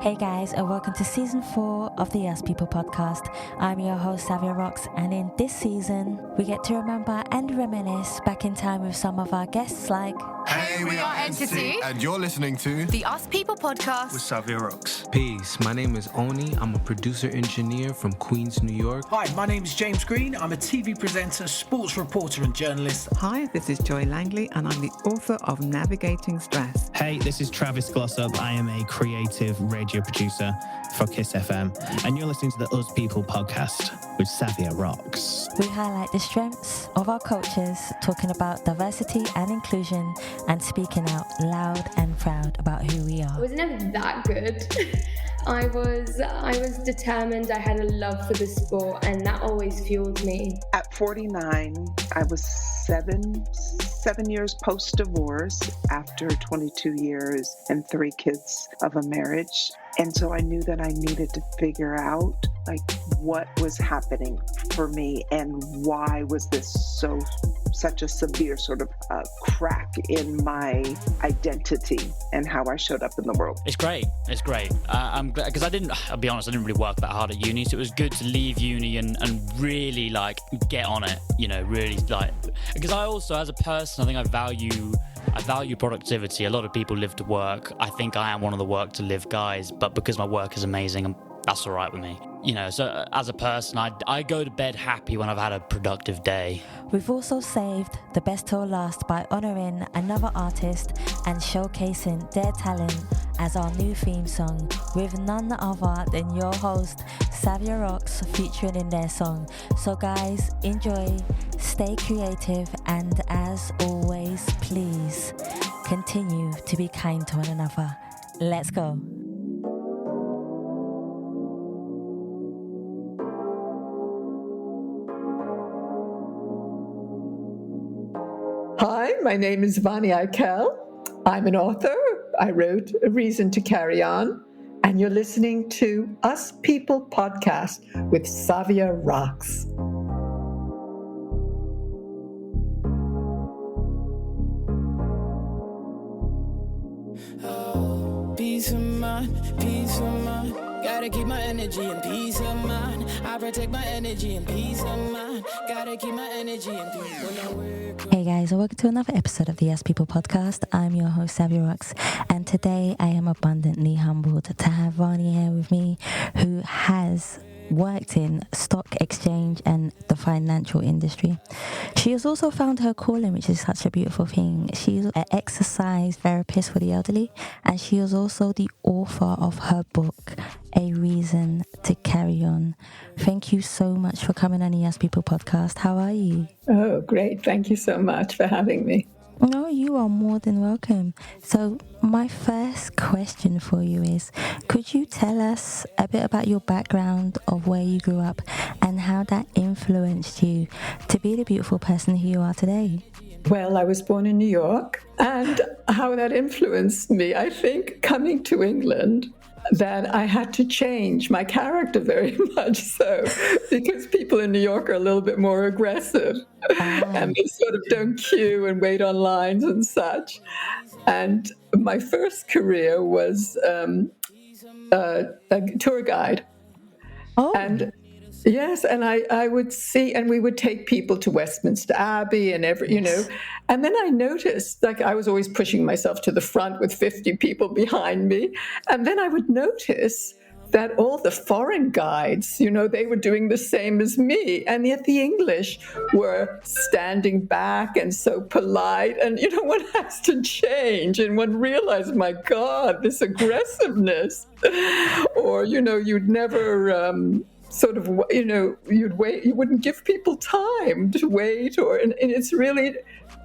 Hey guys, and welcome to season 4 of the Us People podcast. I'm your host Savia Rocks, and in this season, we get to remember and reminisce back in time with some of our guests like... Hey, we are Entity, and you're listening to the Us People podcast with Savia Rocks. Peace, my name is Oni. I'm a producer-engineer from Queens, New York. Hi, my name is James Green. I'm a TV presenter, sports reporter and journalist. Hi, this is Joy Langley, and I'm the author of Navigating Stress. Hey, this is Travis Glossop. I am a creative radio producer for Kiss FM, and you're listening to the Us People podcast with Savia Rocks. We highlight the strengths of our cultures, talking about diversity and inclusion, and speaking out loud and proud about who we are. I was never that good. I was determined. I had a love for the sport, and that always fueled me. At 49, I was seven years post-divorce after 22 years and 3 kids of a marriage. And so I knew that I needed to figure out what was happening for me and why was this such a severe sort of crack in my identity and how I showed up in the world. It's great. I'm glad, because I'll be honest, I didn't really work that hard at uni, so it was good to leave uni and really get on it, really because I also, as a person, I think I value productivity. A lot of people live to work. I think I am one of the work to live guys, but because my work is amazing, that's all right with me. So as a person, I go to bed happy when I've had a productive day. We've also saved the best till last by honouring another artist and showcasing their talent as our new theme song, with none other than your host, Savia Rocks, featuring in their song. So guys, enjoy, stay creative, and as always, please continue to be kind to one another. Let's go. Hi, my name is Vony Eichel. I'm an author. I wrote A Reason to Carry On, and you're listening to Us People podcast with Savia Rocks. Peace of mind. Gotta keep my energy and peace of mind. I protect my energy and peace of mind. Gotta keep my energy and peace. Hey guys, and welcome to another episode of the Yes People podcast. I'm your host, Savia Rocks, and today I am abundantly humbled to have Vony here with me, who has worked in stock exchange and the financial industry. She has also found her calling, which is such a beautiful thing. She's an exercise therapist for the elderly, and she is also the author of her book, A Reason to Carry On. Thank you so much for coming on the Yes People podcast. How are you? Oh, great. Thank you so much for having me. No, you are more than welcome. So my first question for you is, could you tell us a bit about your background of where you grew up and how that influenced you to be the beautiful person who you are today? Well, I was born in New York, and how that influenced me, I think, coming to England, that I had to change my character very much so, because people in New York are a little bit more aggressive and they sort of don't queue and wait on lines and such. And my first career was a tour guide. Oh. And yes, and I would see, and we would take people to Westminster Abbey and and then I noticed, I was always pushing myself to the front with 50 people behind me, and then I would notice that all the foreign guides, they were doing the same as me, and yet the English were standing back and so polite, and one has to change, and one realized, my God, this aggressiveness, or you'd never you'd wait, you wouldn't give people time to wait, and it's really,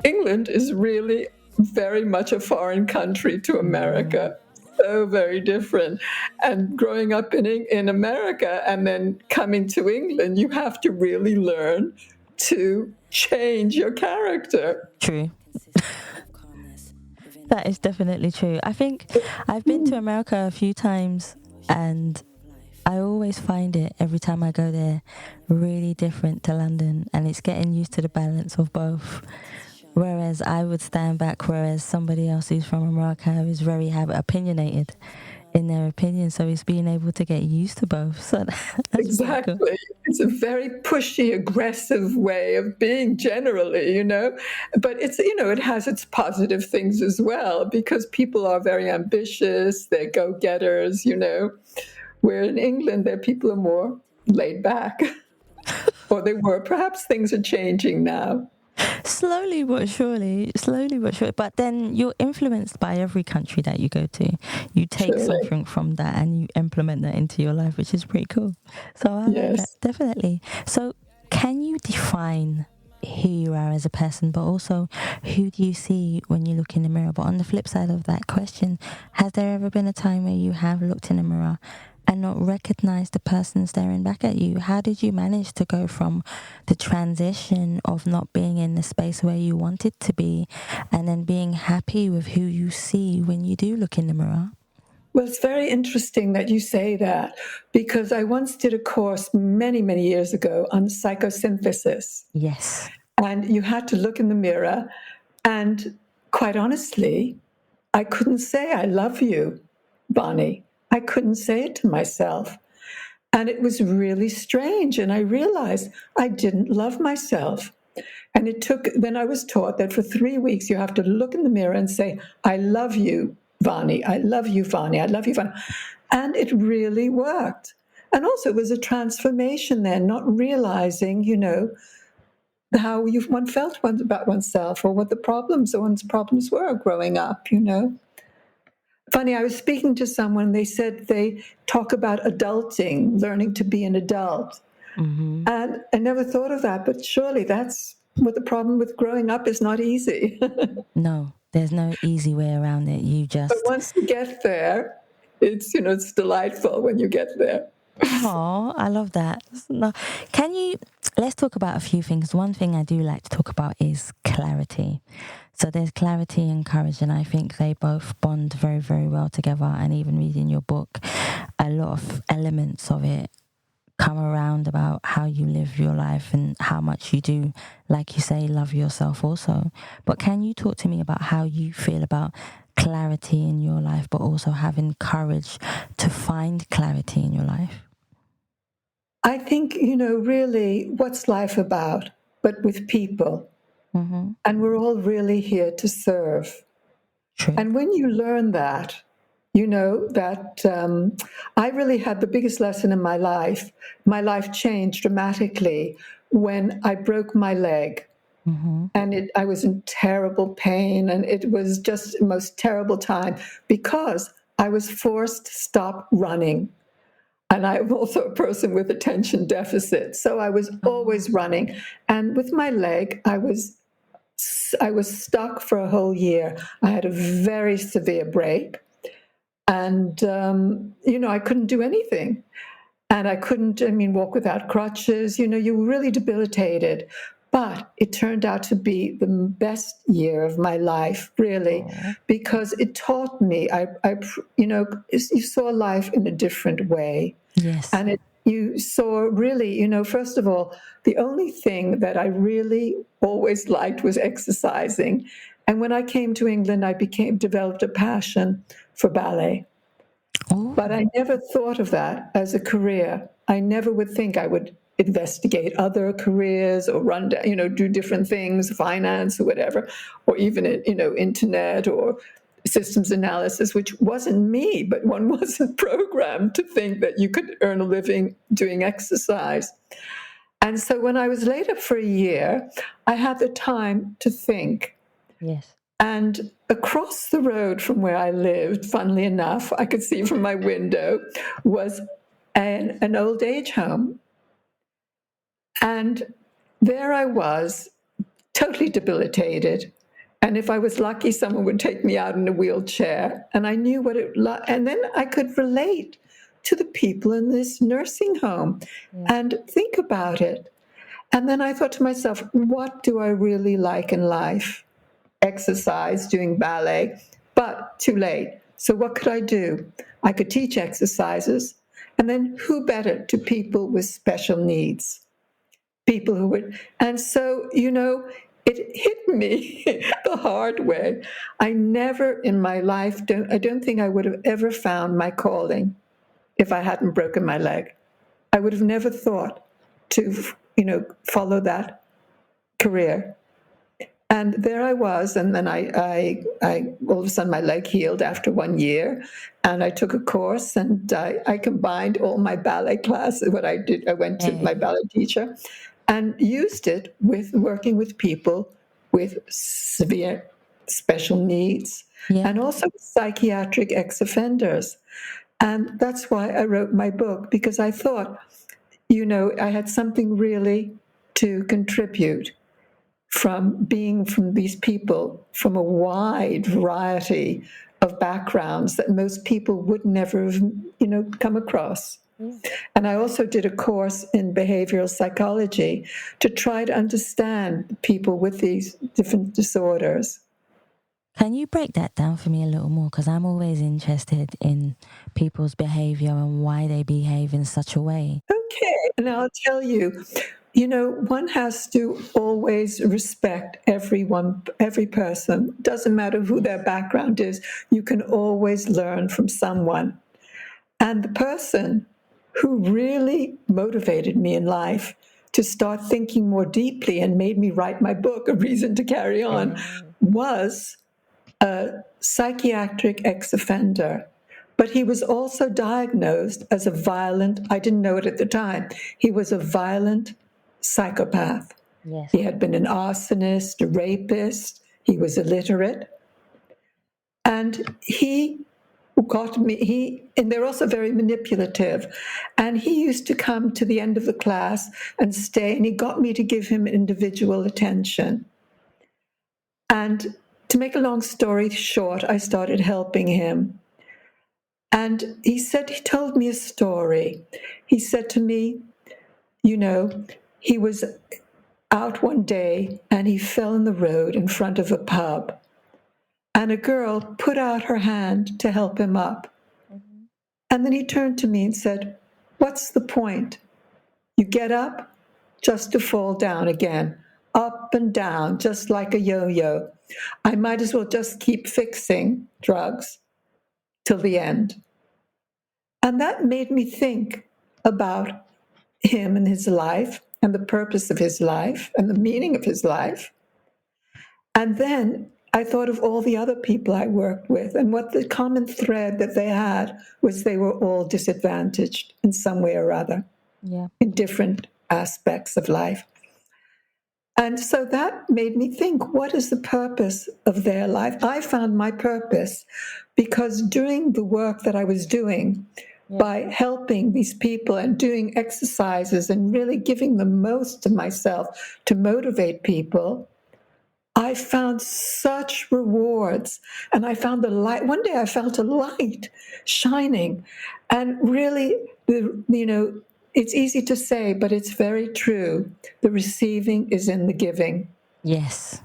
England is really very much a foreign country to America. So very different. And growing up in America and then coming to England, you have to really learn to change your character. True. That is definitely true. I think I've been to America a few times, and I always find it, every time I go there, really different to London, and it's getting used to the balance of both. Whereas I would stand back, whereas somebody else who's from America is very opinionated. in their opinion. So it's being able to get used to both. So that's Exactly. cool. It's a very pushy, aggressive way of being generally, but it's, it has its positive things as well, because people are very ambitious, they're go-getters, where in England, people are more laid back, or they were. Perhaps things are changing now. Slowly but surely. But then you're influenced by every country that you go to. You take something from that and you implement that into your life, which is pretty cool. So I like that, definitely. So can you define who you are as a person, but also who do you see when you look in the mirror? But on the flip side of that question, has there ever been a time where you have looked in the mirror and not recognize the person staring back at you? How did you manage to go from the transition of not being in the space where you wanted to be and then being happy with who you see when you do look in the mirror? Well, it's very interesting that you say that, because I once did a course many, many years ago on psychosynthesis. Yes. And you had to look in the mirror, and quite honestly, I couldn't say I love you, Vony. I couldn't say it to myself. And it was really strange. And I realized I didn't love myself. And then I was taught that for 3 weeks, you have to look in the mirror and say, I love you, Vony. I love you, Vony. I love you, Vony. And it really worked. And also it was a transformation then, not realizing, how one felt about oneself, or what one's problems were growing up, Funny, I was speaking to someone, they said they talk about adulting, learning to be an adult. Mm-hmm. And I never thought of that, but surely that's what the problem with growing up is. Not easy. No, there's no easy way around it. But once you get there, it's delightful when you get there. Oh, I love that. No, let's talk about a few things. One thing I do like to talk about is clarity. So there's clarity and courage, and I think they both bond very, very well together. And even reading your book, a lot of elements of it come around about how you live your life and how much you do, like you say, love yourself also. But can you talk to me about how you feel about clarity in your life, but also having courage to find clarity in your life? I think, really, what's life about but with people? Mm-hmm. And we're all really here to serve. True. And when you learn that, I really had the biggest lesson in my life. My life changed dramatically when I broke my leg. Mm-hmm. And I was in terrible pain, and it was just the most terrible time because I was forced to stop running. And I'm also a person with attention deficit, so I was always running. And with my leg, I was stuck for a whole year. I had a very severe break, and I couldn't do anything. And I couldn't, walk without crutches. You were really debilitated. But it turned out to be the best year of my life, really, because it taught me, you saw life in a different way. Yes. And you saw really, first of all, the only thing that I really always liked was exercising. And when I came to England, I developed a passion for ballet. Oh. But I never thought of that as a career. I never would think I would investigate other careers or do different things, finance or whatever, or even, internet or systems analysis, which wasn't me, but one wasn't programmed to think that you could earn a living doing exercise. And so when I was laid up for a year, I had the time to think. Yes. And across the road from where I lived, funnily enough, I could see from my window, was an old age home. And there I was, totally debilitated. And if I was lucky, someone would take me out in a wheelchair. And I knew what it was. And then I could relate to the people in this nursing home and think about it. And then I thought to myself, what do I really like in life? Exercise, doing ballet, but too late. So what could I do? I could teach exercises. And then who better to people with special needs? People who would, and so, it hit me the hard way. I never in my life, I don't think I would have ever found my calling if I hadn't broken my leg. I would have never thought to, follow that career. And there I was, and then I all of a sudden my leg healed after 1 year, and I took a course, and I combined all my ballet classes. What I did, I went to my ballet teacher, and used it with working with people with severe special needs, and also psychiatric ex-offenders. And that's why I wrote my book, because I thought, I had something really to contribute from these people from a wide variety of backgrounds that most people would never have, come across. And I also did a course in behavioral psychology to try to understand people with these different disorders. Can you break that down for me a little more? Because I'm always interested in people's behavior and why they behave in such a way. Okay, and I'll tell you, one has to always respect everyone, every person. Doesn't matter who their background is. You can always learn from someone. And the person who really motivated me in life to start thinking more deeply and made me write my book, A Reason to Carry On, was a psychiatric ex-offender. But he was also diagnosed as a violent, I didn't know it at the time, he was a violent psychopath. Yes. He had been an arsonist, a rapist, he was illiterate. And he got me, and they're also very manipulative. And he used to come to the end of the class and stay, and he got me to give him individual attention. And to make a long story short, I started helping him. And he told me a story. He said to me, he was out one day and he fell in the road in front of a pub. And a girl put out her hand to help him up. Mm-hmm. And then he turned to me and said, "What's the point? You get up just to fall down again, up and down, just like a yo-yo. I might as well just keep fixing drugs till the end." And that made me think about him and his life and the purpose of his life and the meaning of his life. And then I thought of all the other people I worked with, and what the common thread that they had was they were all disadvantaged in some way or other, in different aspects of life. And so that made me think, what is the purpose of their life? I found my purpose because doing the work that I was doing, by helping these people and doing exercises and really giving the most of myself to motivate people, I found such rewards. And I found the light. One day I felt a light shining. And really, it's easy to say, but it's very true. The receiving is in the giving. Yes.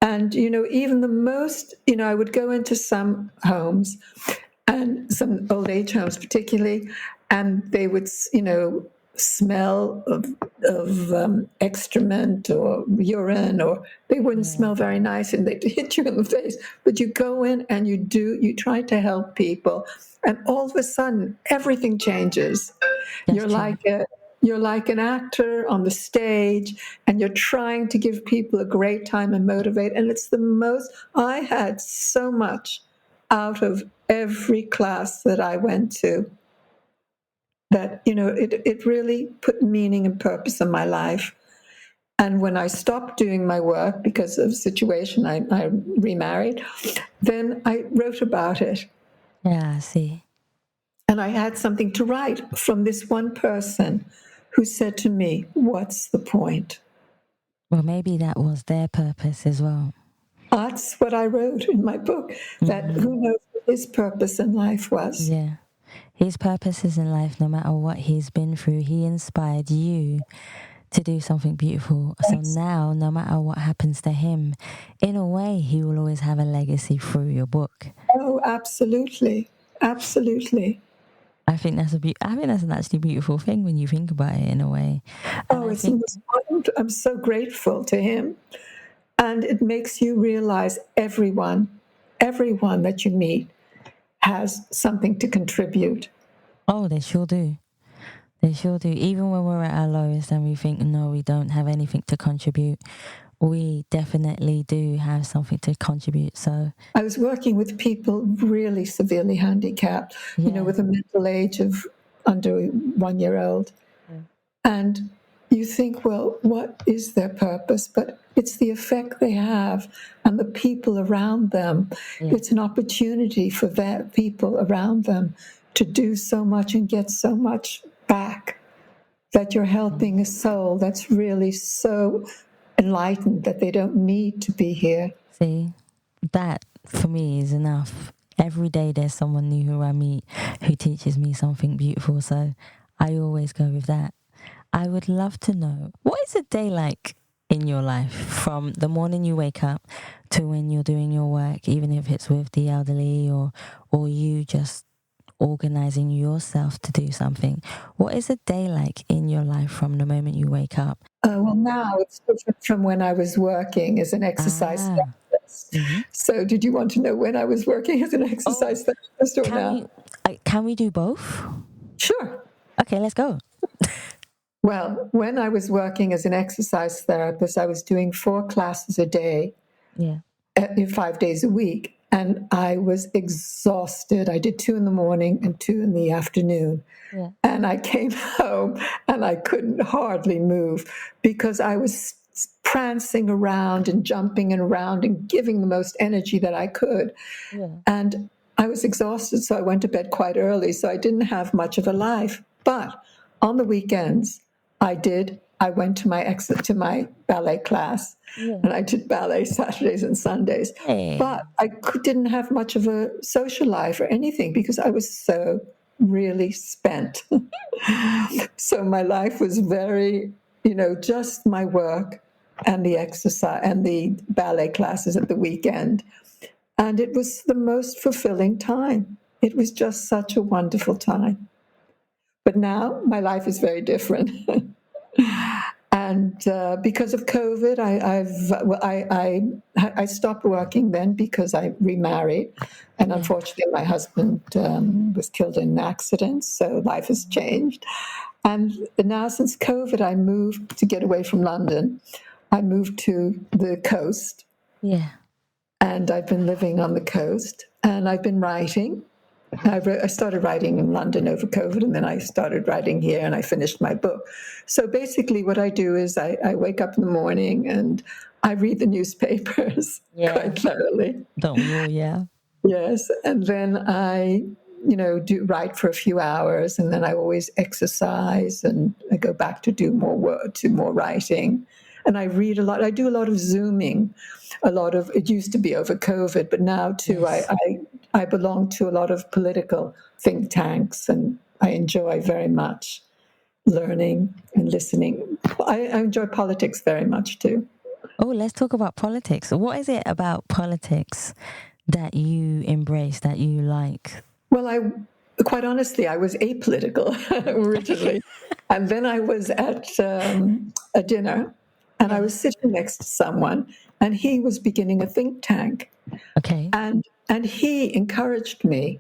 And, even the most, I would go into some homes, and some old age homes particularly, and they would, smell of excrement or urine, or they wouldn't smell very nice, and they'd hit you in the face. But you go in and you try to help people, and all of a sudden everything changes. You're like an actor on the stage, and you're trying to give people a great time and motivate. And it's I had so much out of every class that I went to that, it really put meaning and purpose in my life. And when I stopped doing my work because of the situation, I remarried, then I wrote about it. Yeah, I see. And I had something to write from this one person who said to me, "What's the point?" Well, maybe that was their purpose as well. That's what I wrote in my book, that who knows what his purpose in life was. Yeah. His purpose is in life, no matter what he's been through, he inspired you to do something beautiful. Yes. So now, no matter what happens to him, in a way, he will always have a legacy through your book. Oh, absolutely. Absolutely. I think that's an actually beautiful thing when you think about it in a way. I'm so grateful to him And it makes you realize everyone that you meet has something to contribute. Oh, they sure do. They sure do. Even when we're at our lowest and we think, no, we don't have anything to contribute, we definitely do have something to contribute. So I was working with people really severely handicapped, with a mental age of under 1 year old. Yeah. And you think, well, what is their purpose? But it's the effect they have and the people around them. Yeah. It's an opportunity for that people around them to do so much and get so much back, that you're helping a soul that's really so enlightened that they don't need to be here. See, that for me is enough. Every day there's someone new who I meet who teaches me something beautiful. So I always go with that. I would love to know, what is a day like in your life from the morning you wake up to when you're doing your work, even if it's with the elderly or you just organizing yourself to do something? What is a day like in your life from the moment you wake up? Well, now it's different from when I was working as an exercise therapist. Mm-hmm. So did you want to know when I was working as an exercise therapist or now? Can we do both? Sure. Okay, let's go. Well, when I was working as an exercise therapist, I was doing 4 classes a day, 5 days a week, and I was exhausted. I did 2 in the morning and 2 in the afternoon. Yeah. And I came home and I couldn't hardly move because I was prancing around and jumping around and giving the most energy that I could. Yeah. And I was exhausted, so I went to bed quite early, so I didn't have much of a life. But on the weekends, I went to my ballet class, and I did ballet Saturdays and Sundays. Hey. But I didn't have much of a social life or anything because I was so really spent. So my life was very, just my work and the exercise and the ballet classes at the weekend. And it was the most fulfilling time. It was just such a wonderful time. But now my life is very different. And because of COVID, I stopped working then because I remarried. And unfortunately, my husband was killed in an accident, so life has changed. And now since COVID, I moved to get away from London. I moved to the coast. Yeah. And I've been living on the coast, and I've been writing. I started writing in London over COVID, and then I started writing here, and I finished my book. So basically what I do is I wake up in the morning and I read the newspapers quite thoroughly. Don't you? Yeah. Yes. And then I, write for a few hours, and then I always exercise, and I go back to do more work, to more writing. And I read a lot. I do a lot of Zooming. It used to be over COVID, but now too, yes. I belong to a lot of political think tanks, and I enjoy very much learning and listening. I enjoy politics very much too. Oh, let's talk about politics. What is it about politics that you embrace, that you like? Well, quite honestly, I was apolitical originally. And then I was at a dinner, and I was sitting next to someone, and he was beginning a think tank. Okay. And he encouraged me.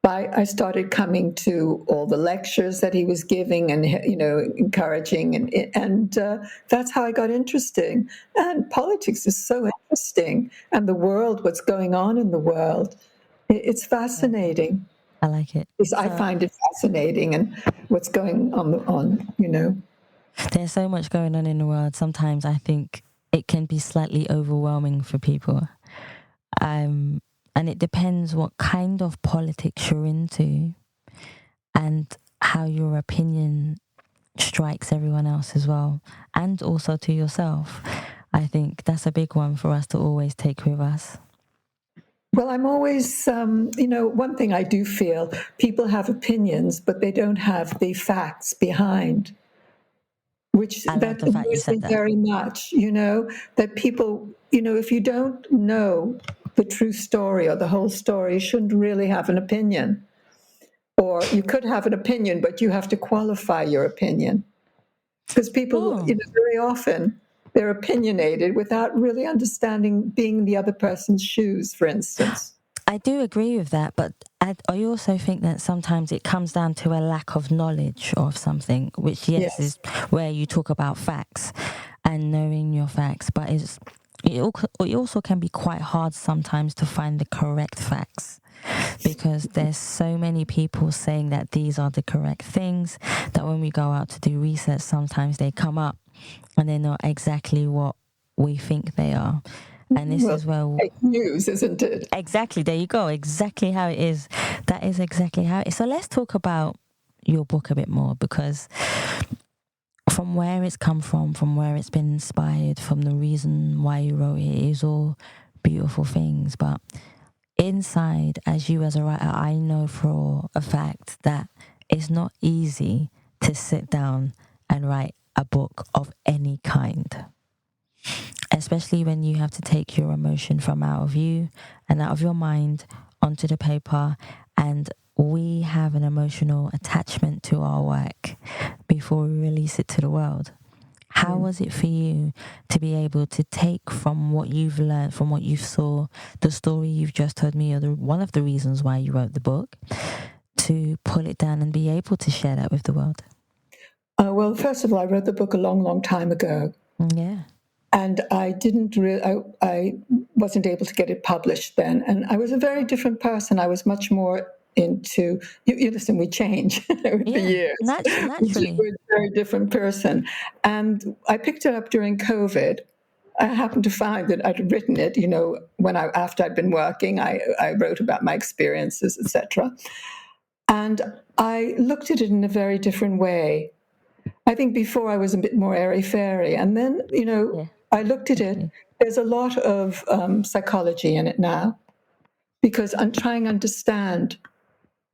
I started coming to all the lectures that he was giving, and encouraging, and that's how I got interested. And politics is so interesting, and the world, what's going on in the world, it's fascinating. I like it. I find it fascinating, and what's going on. There's so much going on in the world. Sometimes I think it can be slightly overwhelming for people. And it depends what kind of politics you're into and how your opinion strikes everyone else as well, and also to yourself. I think that's a big one for us to always take with us. Well, I'm always, one thing I do feel, people have opinions, but they don't have the facts behind. Which that amuses me very much, that people, if you don't know the true story or the whole story, you shouldn't really have an opinion. Or you could have an opinion, but you have to qualify your opinion. Because people, very often, they're opinionated without really understanding being in the other person's shoes, for instance. I do agree with that, but I also think that sometimes it comes down to a lack of knowledge of something, which, yes, is where you talk about facts and knowing your facts, but it also can be quite hard sometimes to find the correct facts, because there's so many people saying that these are the correct things that when we go out to do research, sometimes they come up and they're not exactly what we think they are. And this is where fake news, isn't it? Exactly, there you go, exactly how it is. That is exactly how it is. So let's talk about your book a bit more, because from where it's come from where it's been inspired, from the reason why you wrote it, is all beautiful things. But inside, as you as a writer, I know for a fact that it's not easy to sit down and write a book of any kind, especially when you have to take your emotion from out of you and out of your mind onto the paper. And we have an emotional attachment to our work before we release it to the world. How was it for you to be able to take from what you've learned, from what you saw, the story you've just told me, or one of the reasons why you wrote the book, to pull it down and be able to share that with the world? Well, first of all, I wrote the book a long, long time ago. Yeah. And I wasn't able to get it published then. And I was a very different person. I was much more into, you listen, we change with the years. Naturally. We're a very different person. And I picked it up during COVID. I happened to find that I'd written it, after I'd been working, I wrote about my experiences, etc. And I looked at it in a very different way. I think before I was a bit more airy-fairy. And then, I looked at it. There's a lot of psychology in it now, because I'm trying to understand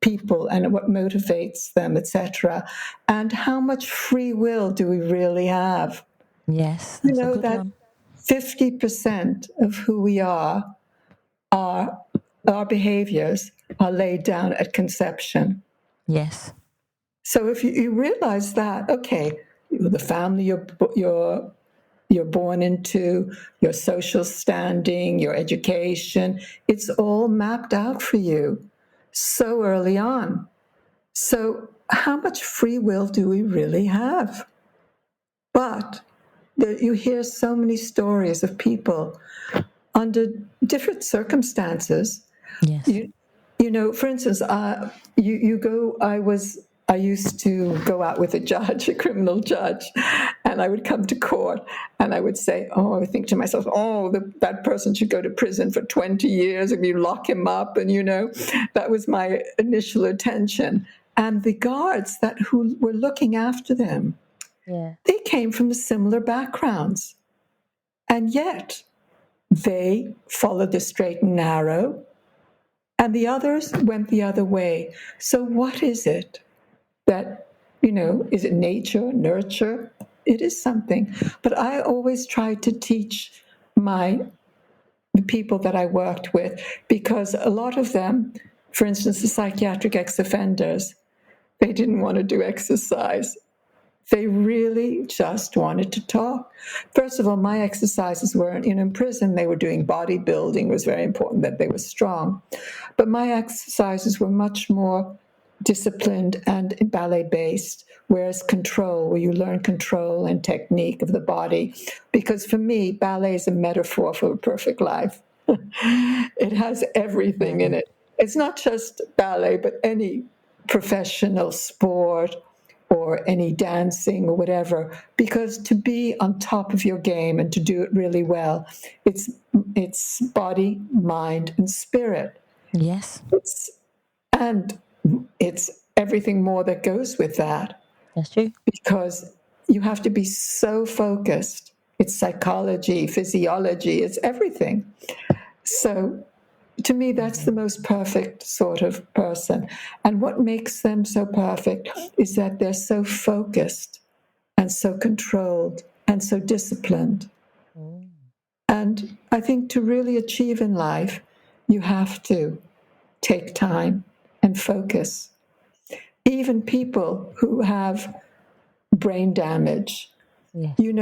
people and what motivates them, etc. And how much free will do we really have? Yes. That 50% of who we are, our behaviors are laid down at conception. Yes. So if you realize that, okay, the family you're born into, your social standing, your education, it's all mapped out for you so early on. So how much free will do we really have? But you hear so many stories of people under different circumstances. Yes. For instance, I used to go out with a judge, a criminal judge, and I would come to court and I would say, I would think to myself, that person should go to prison for 20 years if you lock him up. And, that was my initial attention. And the guards who were looking after them, they came from similar backgrounds. And yet they followed the straight and narrow, and the others went the other way. So what is it? That, is it nature, nurture? It is something. But I always tried to teach the people that I worked with, because a lot of them, for instance, the psychiatric ex-offenders, they didn't want to do exercise. They really just wanted to talk. First of all, my exercises weren't, in prison, they were doing bodybuilding. It was very important that they were strong. But my exercises were much more disciplined and ballet-based, whereas control, where you learn control and technique of the body. Because for me, ballet is a metaphor for a perfect life. It has everything in it. It's not just ballet, but any professional sport or any dancing or whatever, because to be on top of your game and to do it really well, it's body, mind, and spirit. Yes. It's everything more that goes with that. That's true. Because you have to be so focused. It's psychology, physiology, it's everything. So to me, that's the most perfect sort of person. And what makes them so perfect is that they're so focused and so controlled and so disciplined. And I think to really achieve in life, you have to take time and focus. Even people who have brain damage, you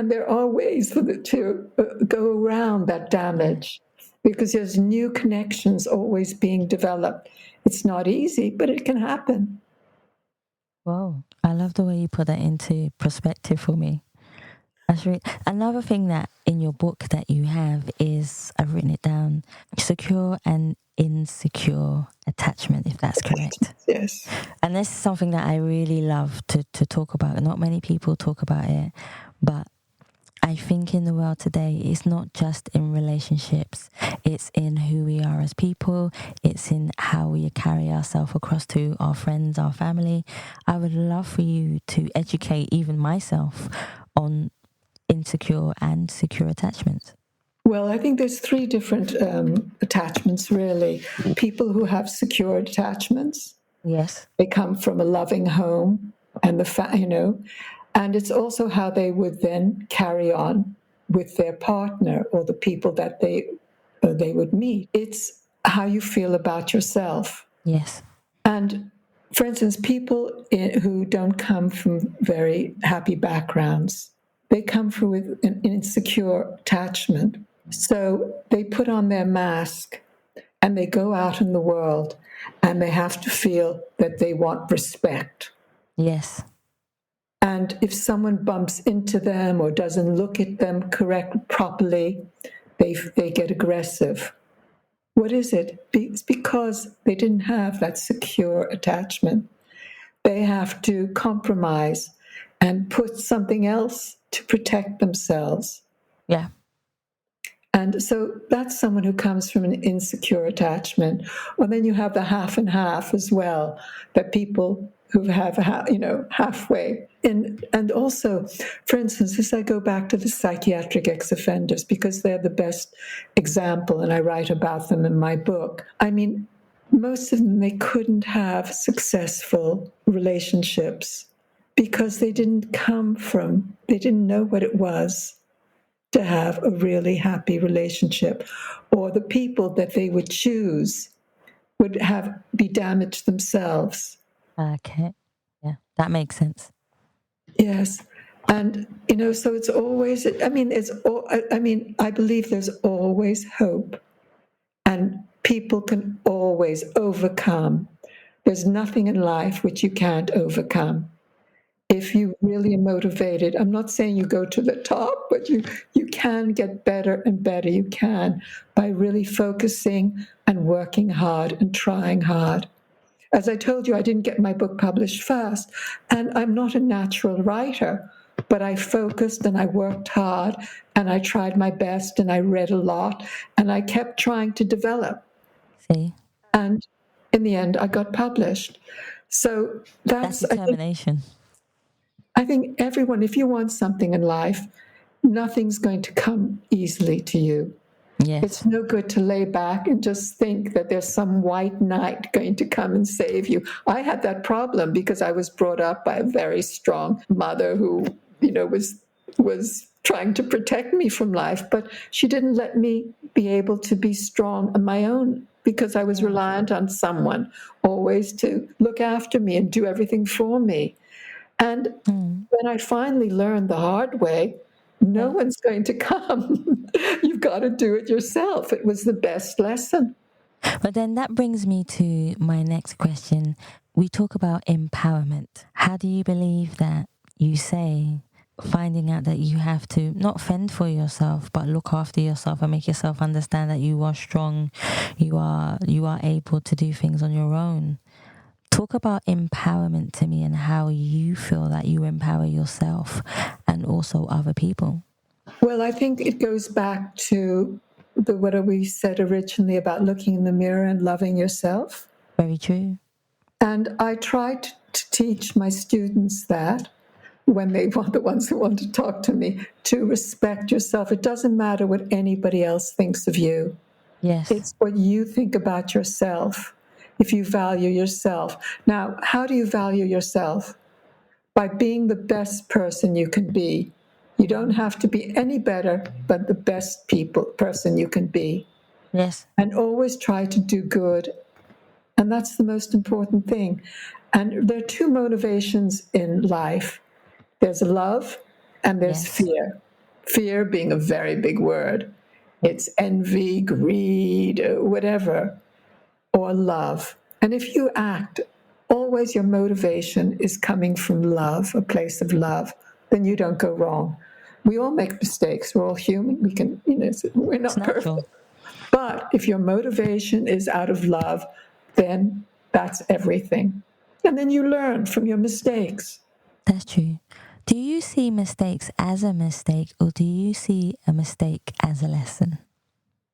there are ways to go around that damage, because there's new connections always being developed. It's not easy, but it can happen. Whoa, I love the way you put that into perspective for me. Another thing that in your book that you have is, I've written it down, secure and insecure attachment, if that's correct. Yes. And this is something that I really love to talk about. Not many people talk about it, but I think in the world today, it's not just in relationships. It's in who we are as people. It's in how we carry ourselves across to our friends, our family. I would love for you to educate even myself on insecure and secure attachments. Well, I think there's three different attachments, really. People who have secure attachments. Yes. They come from a loving home, and and it's also how they would then carry on with their partner or the people that they would meet. It's how you feel about yourself. Yes. And for instance, people who don't come from very happy backgrounds, they come from with an insecure attachment. So they put on their mask and they go out in the world and they have to feel that they want respect. Yes. And if someone bumps into them or doesn't look at them properly, they get aggressive. What is it? It's because they didn't have that secure attachment. They have to compromise and put something else to protect themselves. Yeah. And so that's someone who comes from an insecure attachment. Well, then you have the half and half as well, that people who have, halfway. And also, for instance, as I go back to the psychiatric ex-offenders, because they're the best example, and I write about them in my book. I mean, most of them, they couldn't have successful relationships because they didn't know what it was to have a really happy relationship, or the people that they would choose would be damaged themselves. Okay. Yeah, that makes sense. Yes. And, so it's always, I believe there's always hope, and people can always overcome. There's nothing in life which you can't overcome. If you really are motivated, I'm not saying you go to the top, but you can get better and better. You can, by really focusing and working hard and trying hard. As I told you, I didn't get my book published fast, and I'm not a natural writer, but I focused and I worked hard and I tried my best and I read a lot and I kept trying to develop. See? And in the end, I got published. So that's determination. I think everyone, if you want something in life, nothing's going to come easily to you. Yes. It's no good to lay back and just think that there's some white knight going to come and save you. I had that problem because I was brought up by a very strong mother who, was trying to protect me from life, but she didn't let me be able to be strong on my own because I was reliant on someone always to look after me and do everything for me. And when I finally learned the hard way, no one's going to come. You've got to do it yourself. It was the best lesson. But then that brings me to my next question. We talk about empowerment. How do you believe that you say finding out that you have to not fend for yourself, but look after yourself and make yourself understand that you are strong, you are able to do things on your own? Talk about empowerment to me and how you feel that you empower yourself and also other people. Well, I think it goes back to what we said originally about looking in the mirror and loving yourself. Very true. And I try to teach my students that when they want, the ones who want to talk to me, to respect yourself. It doesn't matter what anybody else thinks of you. Yes. It's what you think about yourself. If you value yourself. Now, how do you value yourself? By being the best person you can be. You don't have to be any better, but the best person you can be. Yes. And always try to do good. And that's the most important thing. And there are two motivations in life. There's love And there's Yes. fear. Fear being a very big word. It's envy, greed, whatever, or love. And if you act, always your motivation is coming from love, a place of love, then you don't go wrong. We all make mistakes. We're all human. We can, we're not It's natural. perfect. But if your motivation is out of love, then that's everything. And then you learn from your mistakes. That's true. Do you see mistakes as a mistake, or do you see a mistake as a lesson?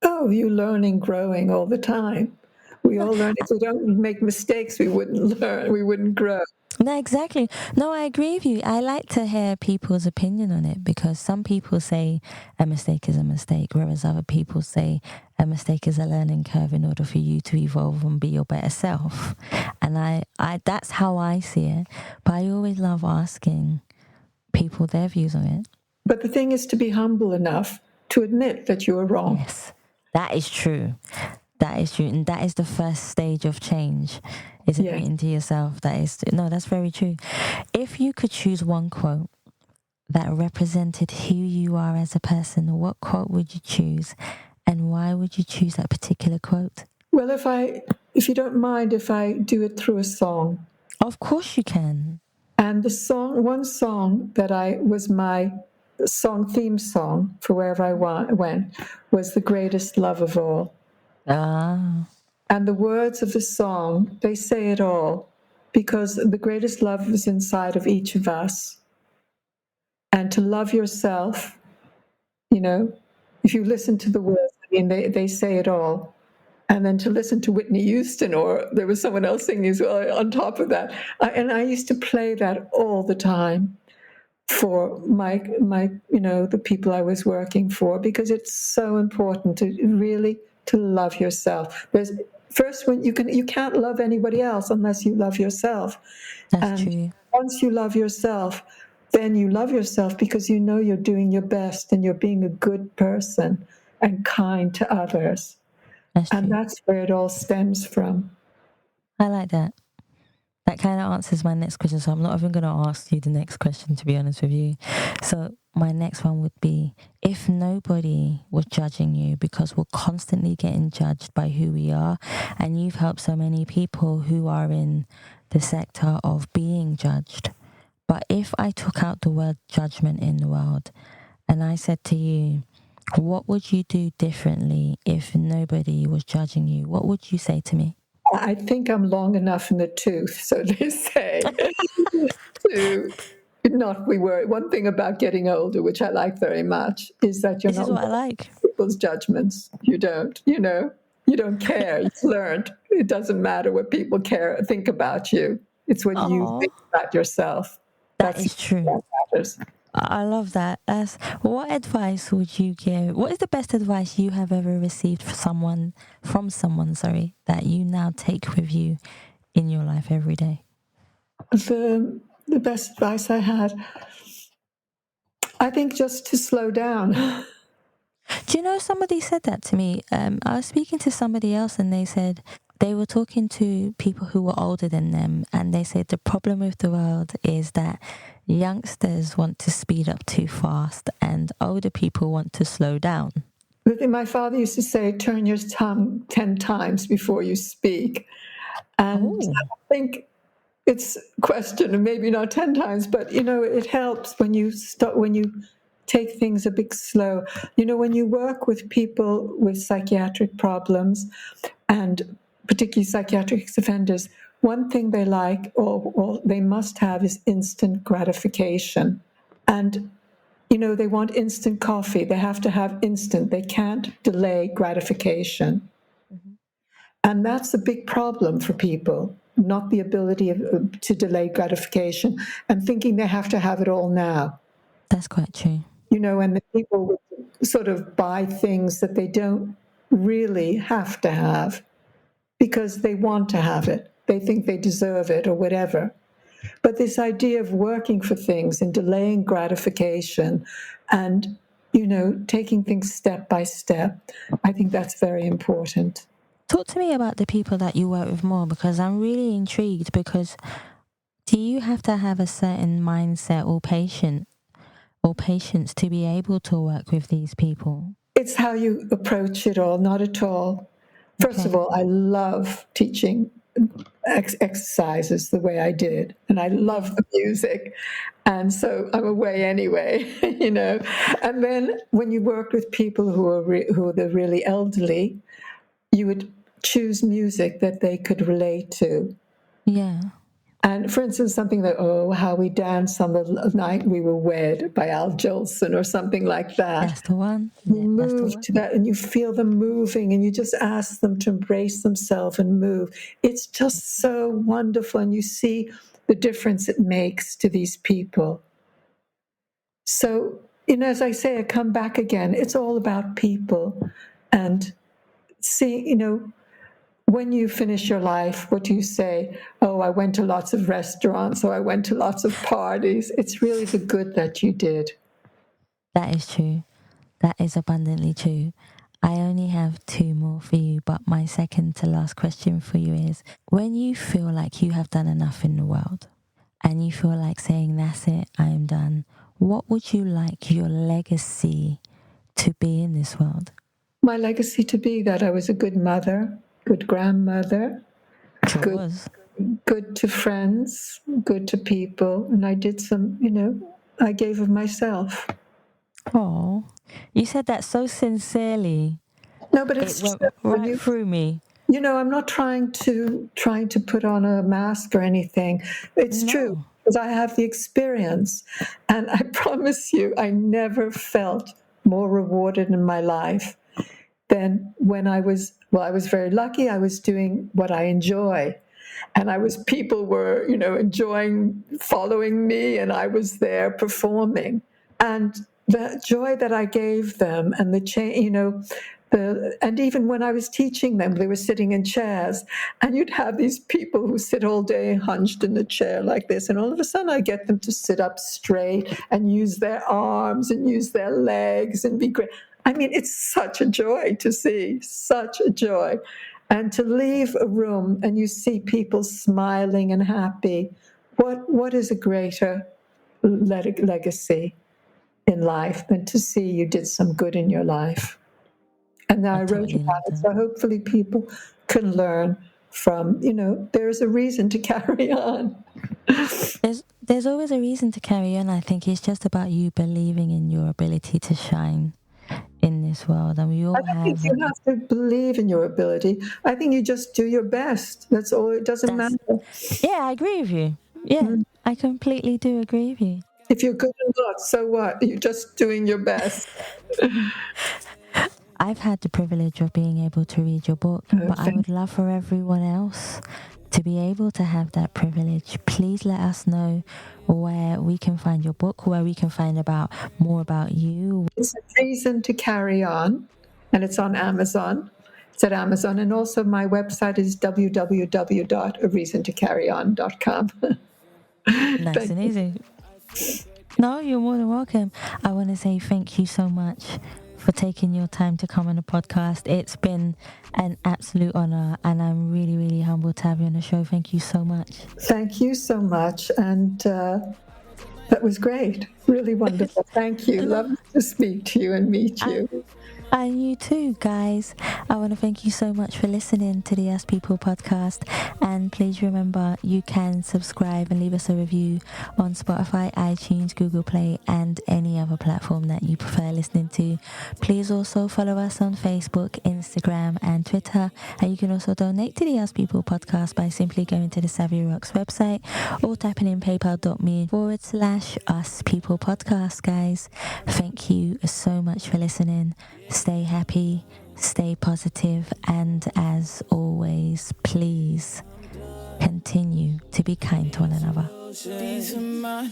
Oh, you learning, growing all the time. We all learn. If we don't make mistakes, we wouldn't learn. We wouldn't grow. No, exactly. No, I agree with you. I like to hear people's opinion on it, because some people say a mistake is a mistake, whereas other people say a mistake is a learning curve in order for you to evolve and be your better self. And I that's how I see it. But I always love asking people their views on it. But the thing is to be humble enough to admit that you are wrong. Yes, that is true. That is true. And that is the first stage of change, is admitting to yourself. That's very true. If you could choose one quote that represented who you are as a person, what quote would you choose? And why would you choose that particular quote? Well, if you don't mind, if I do it through a song. Of course you can. And one song that was my theme song for wherever I went was The Greatest Love of All. Ah. And the words of the song, they say it all, because the greatest love is inside of each of us. And to love yourself, if you listen to the words, they say it all. And then to listen to Whitney Houston, or there was someone else singing as well on top of that. I used to play that all the time for my the people I was working for, because it's so important to love yourself. First, when you can't love anybody else unless you love yourself. That's true. Once you love yourself, then you love yourself because you're doing your best and you're being a good person and kind to others. That's where it all stems from. I like that. That kind of answers my next question. So I'm not even going to ask you the next question, to be honest with you. So my next one would be, if nobody was judging you, because we're constantly getting judged by who we are, and you've helped so many people who are in the sector of being judged. But if I took out the word judgment in the world and I said to you, what would you do differently if nobody was judging you? What would you say to me? I think I'm long enough in the tooth, so they say, to not be worried. One thing about getting older, which I like very much, is that you're This not is what I like. People's judgments. You don't care. It's learned. It doesn't matter what people think about you. It's what you think about yourself. That is true. That matters. I love that. What advice would you give? What is the best advice you have ever received from someone, that you now take with you in your life every day? The best advice I had, I think, just to slow down. Do you know, somebody said that to me? I was speaking to somebody else and they said they were talking to people who were older than them, and they said the problem with the world is that youngsters want to speed up too fast and older people want to slow down. My father used to say, turn your tongue 10 times before you speak. And I think it's a question, and maybe not 10 times, but, it helps when you take things a bit slow. When you work with people with psychiatric problems, and particularly psychiatric offenders, one thing they like or they must have is instant gratification. And, they want instant coffee. They have to have instant. They can't delay gratification. Mm-hmm. And that's a big problem for people, not the ability to delay gratification and thinking they have to have it all now. That's quite true. And the people sort of buy things that they don't really have to have because they want to have it. They think they deserve it or whatever. But this idea of working for things and delaying gratification and, taking things step by step, I think that's very important. Talk to me about the people that you work with more, because I'm really intrigued, because do you have to have a certain mindset or patient or patience to be able to work with these people? It's how you approach it all, not at all. First of all, I love teaching exercises the way I did, and I love the music, and so I'm away anyway, And then when you worked with people who are the really elderly, you would choose music that they could relate to. Yeah. And for instance, something like, "Oh, How We Danced on the Night We Were Wed" by Al Jolson, or something like that. That's the one. You move to that and you feel them moving, and you just ask them to embrace themselves and move. It's just so wonderful, and you see the difference it makes to these people. So, as I say, I come back again. It's all about people. And see, when you finish your life, what do you say? "Oh, I went to lots of restaurants, or I went to lots of parties." It's really the good that you did. That is true. That is abundantly true. I only have 2 more for you, but my second to last question for you is, when you feel like you have done enough in the world and you feel like saying, "That's it, I am done," what would you like your legacy to be in this world? My legacy to be that I was a good mother, good grandmother, good to friends, good to people, and I did some, I gave of myself. Oh, you said that so sincerely. No, but it's went right through me. I'm not trying to put on a mask or anything. It's true, because I have the experience, and I promise you, I never felt more rewarded in my life than when I was very lucky. I was doing what I enjoy, and people were, enjoying following me, and I was there performing, and the joy that I gave them, and the change, and even when I was teaching them, they were sitting in chairs, and you'd have these people who sit all day hunched in the chair like this, and all of a sudden I get them to sit up straight and use their arms and use their legs and be great. I mean, it's such a joy to see, such a joy. And to leave a room and you see people smiling and happy, what is a greater legacy in life than to see you did some good in your life? And now I wrote about it, so hopefully people can learn from, there's a reason to carry on. There's always a reason to carry on. I think it's just about you believing in your ability to shine in this world, and we all have. I think you have to believe in your ability. I think you just do your best. That's all. It doesn't matter. Yeah, I agree with you. Yeah, I completely do agree with you. If you're good or not, so what? You're just doing your best. I've had the privilege of being able to read your book, but I would love for everyone else to be able to have that privilege. Please let us know where we can find your book, where we can find more about you. It's A Reason to Carry On, and it's on Amazon. It's at Amazon, and also my website is www.areasontocarryon.com. Nice and easy. No, you're more than welcome. I want to say thank you so much for taking your time to come on the podcast. It's been an absolute honor, and I'm really, really humbled to have you on the show. Thank you so much. Thank you so much, and that was great. Really wonderful. Thank you. Love to speak to you and meet you. And you too, guys. I want to thank you so much for listening to the As People podcast. And please remember, you can subscribe and leave us a review on Spotify, iTunes, Google Play, and any other platform that you prefer listening to. Please also follow us on Facebook, Instagram, and Twitter. And you can also donate to the As People podcast by simply going to the Savia Rocks website or typing in paypal.me/Us People podcast, guys. Thank you so much for listening. Stay happy, stay positive, and as always, please continue to be kind to one another. Peace of mind,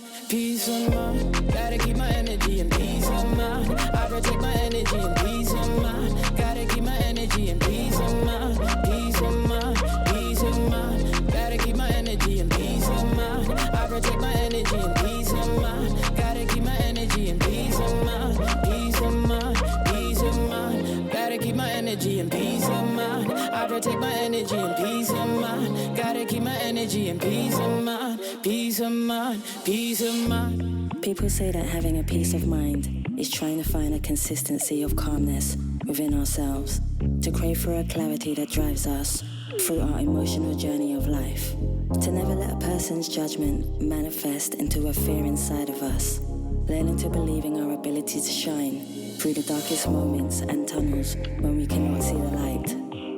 gotta keep my energy and peace of mind. I protect my energy and peace of mind. Gotta keep my energy and peace of mind. Peace of mind, peace of mind. Gotta keep my energy and peace of mind. I protect my energy and peace of mind. Gotta keep my energy and peace of mind. Peace of mind, peace of mind. Gotta keep my energy and peace of mind. I protect my energy and peace of mind. Gotta keep my energy and peace of mind. Peace of mind, peace of mind. People say that having a peace of mind is trying to find a consistency of calmness within ourselves, to crave for a clarity that drives us through our emotional journey of life, to never let a person's judgment manifest into a fear inside of us, learning to believe in our ability to shine through the darkest moments and tunnels when we cannot see the light.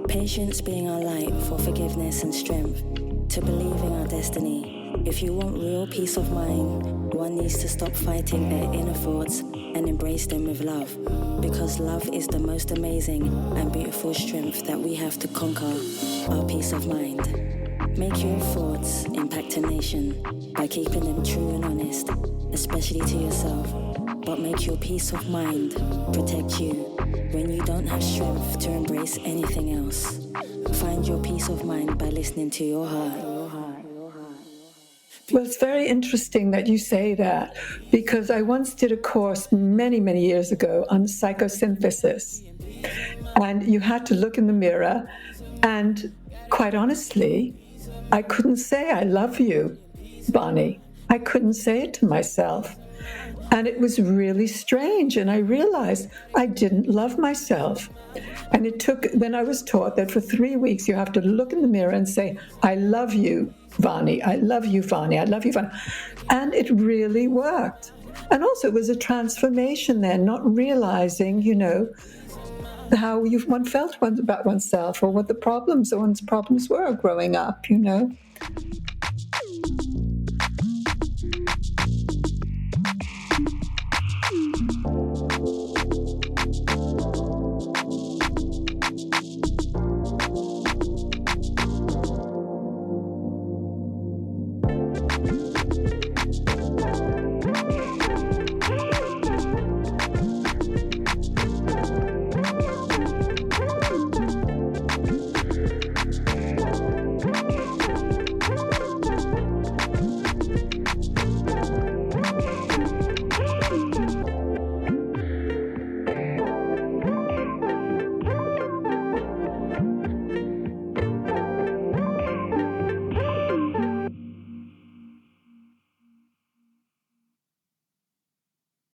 Patience being our light for forgiveness and strength, to believe in our destiny. If you want real peace of mind, one needs to stop fighting their inner thoughts and embrace them with love, because love is the most amazing and beautiful strength that we have to conquer our peace of mind. Make your thoughts impact a nation by keeping them true and honest, especially to yourself, but make your peace of mind protect you when you don't have strength to embrace anything else. Find your peace of mind by listening to your heart. Well, it's very interesting that you say that, because I once did a course many, many years ago on psychosynthesis. And you had to look in the mirror, and quite honestly, I couldn't say I love you, Vony. I couldn't say it to myself. And it was really strange. And I realized I didn't love myself. And then I was taught that for 3 weeks, you have to look in the mirror and say, I love you, Vony. I love you, Vony. I love you, Vony. And it really worked. And also it was a transformation then, not realizing, how one felt about oneself, or what one's problems were growing up,